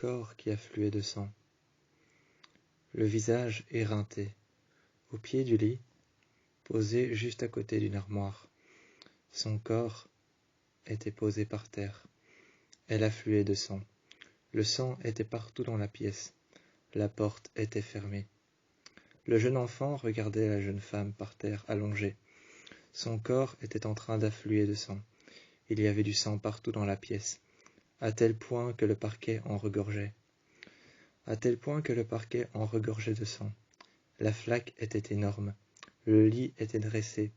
corps qui affluait de sang, le visage éreinté, au pied du lit, posé juste à côté d'une armoire. Son corps était posé par terre. Elle affluait de sang. Le sang était partout dans la pièce. La porte était fermée. Le jeune enfant regardait la jeune femme par terre allongée. Son corps était en train d'affluer de sang. Il y avait du sang partout dans la pièce, à tel point que le parquet en regorgeait. À tel point que le parquet en regorgeait de sang. La flaque était énorme. Le lit était dressé,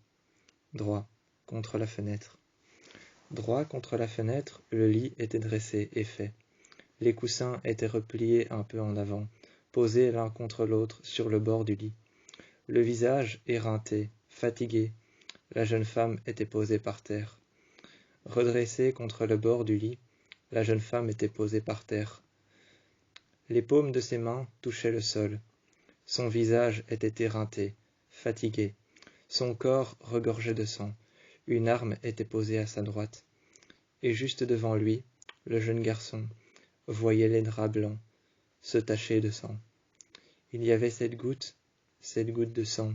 droit, contre la fenêtre. Droit contre la fenêtre, le lit était dressé et fait. Les coussins étaient repliés un peu en avant, posés l'un contre l'autre sur le bord du lit. Le visage éreinté, fatigué, la jeune femme était posée par terre. Redressée contre le bord du lit, la jeune femme était posée par terre. Les paumes de ses mains touchaient le sol. Son visage était éreinté, fatigué. Son corps regorgeait de sang. Une arme était posée à sa droite. Et juste devant lui, le jeune garçon voyait les draps blancs se tacher de sang. Il y avait cette goutte de sang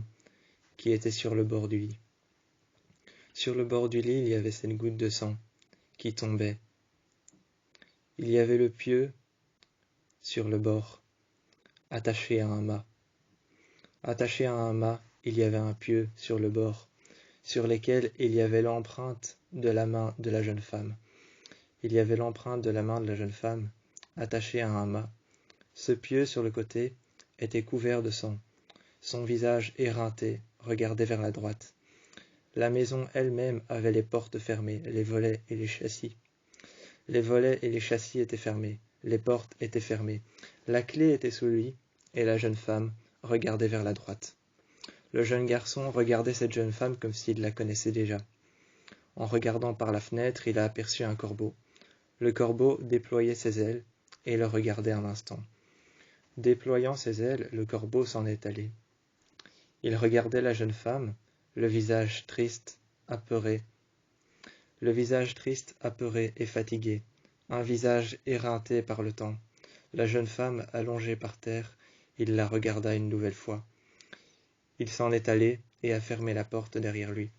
qui était sur le bord du lit. Sur le bord du lit, il y avait cette goutte de sang qui tombait. Il y avait le pieu sur le bord, attaché à un mât. Attaché à un mât, il y avait un pieu sur le bord, sur lequel il y avait l'empreinte de la main de la jeune femme. Il y avait l'empreinte de la main de la jeune femme, attachée à un mât. Ce pieu sur le côté était couvert de sang. Son visage éreinté regardait vers la droite. La maison elle-même avait les portes fermées, les volets et les châssis. Les volets et les châssis étaient fermés, les portes étaient fermées. La clé était sous lui, et la jeune femme regardait vers la droite. Le jeune garçon regardait cette jeune femme comme s'il la connaissait déjà. En regardant par la fenêtre, il a aperçu un corbeau. Le corbeau déployait ses ailes et le regardait un instant. Déployant ses ailes, le corbeau s'en est allé. Il regardait la jeune femme, le visage triste, apeuré. Le visage triste, apeuré et fatigué, un visage éreinté par le temps. La jeune femme allongée par terre, il la regarda une nouvelle fois. Il s'en est allé et a fermé la porte derrière lui.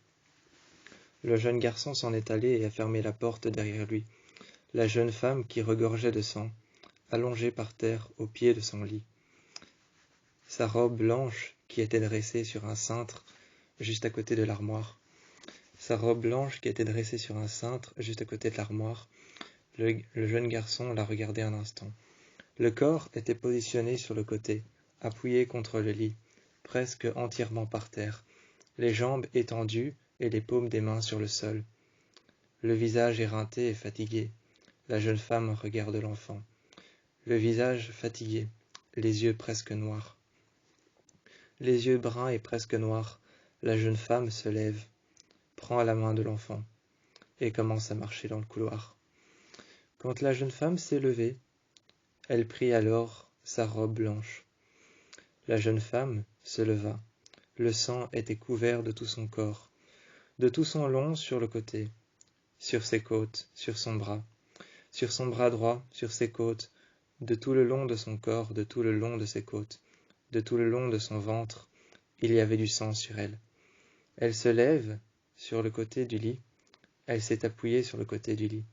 Le jeune garçon s'en est allé et a fermé la porte derrière lui. La jeune femme qui regorgeait de sang, allongée par terre au pied de son lit. Sa robe blanche qui était dressée sur un cintre juste à côté de l'armoire. Sa robe blanche qui était dressée sur un cintre juste à côté de l'armoire. Le jeune garçon la regardait un instant. Le corps était positionné sur le côté, appuyé contre le lit, presque entièrement par terre, les jambes étendues et les paumes des mains sur le sol. Le visage éreinté et fatigué. La jeune femme regarde l'enfant. Le visage fatigué, les yeux presque noirs. Les yeux bruns et presque noirs, la jeune femme se lève, prend la main de l'enfant et commence à marcher dans le couloir. Quand la jeune femme s'est levée, elle prit alors sa robe blanche. La jeune femme se leva. Le sang était couvert de tout son corps, de tout son long sur le côté, sur ses côtes, sur son bras droit, sur ses côtes, de tout le long de son corps, de tout le long de ses côtes, de tout le long de son ventre, il y avait du sang sur elle. Elle se lève sur le côté du lit, elle s'est appuyée sur le côté du lit.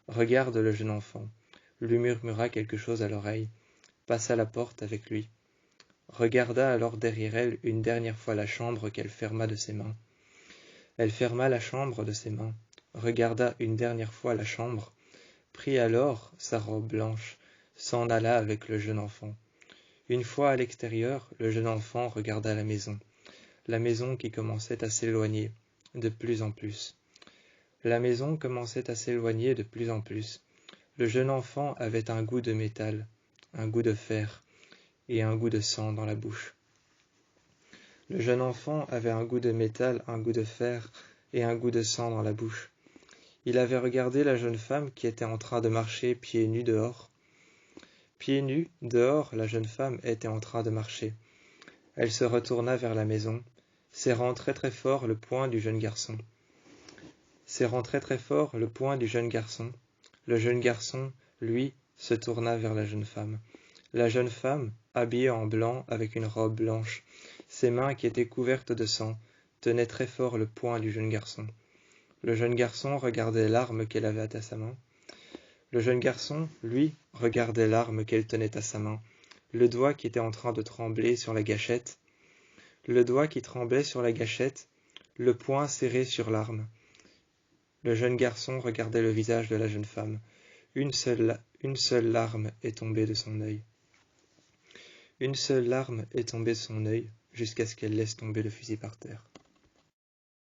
Regarde le jeune enfant, lui murmura quelque chose à l'oreille, passa la porte avec lui. Regarda alors derrière elle une dernière fois la chambre qu'elle ferma de ses mains. Elle ferma la chambre de ses mains, regarda une dernière fois la chambre, prit alors sa robe blanche, s'en alla avec le jeune enfant. Une fois à l'extérieur, le jeune enfant regarda la maison qui commençait à s'éloigner de plus en plus. La maison commençait à s'éloigner de plus en plus. Le jeune enfant avait un goût de métal, un goût de fer et un goût de sang dans la bouche. Le jeune enfant avait un goût de métal, un goût de fer et un goût de sang dans la bouche. Il avait regardé la jeune femme qui était en train de marcher pieds nus dehors. Pieds nus, dehors, la jeune femme était en train de marcher. Elle se retourna vers la maison, serrant très très fort le poing du jeune garçon. Serrant très très fort le poing du jeune garçon. Le jeune garçon, lui, se tourna vers la jeune femme. La jeune femme, habillée en blanc avec une robe blanche, ses mains qui étaient couvertes de sang, tenaient très fort le poing du jeune garçon. Le jeune garçon regardait l'arme qu'elle avait à sa main. Le jeune garçon, lui, regardait l'arme qu'elle tenait à sa main, le doigt qui était en train de trembler sur la gâchette, le doigt qui tremblait sur la gâchette, le poing serré sur l'arme. Le jeune garçon regardait le visage de la jeune femme. Une seule larme est tombée de son œil. Une seule larme est tombée de son œil, jusqu'à ce qu'elle laisse tomber le fusil par terre.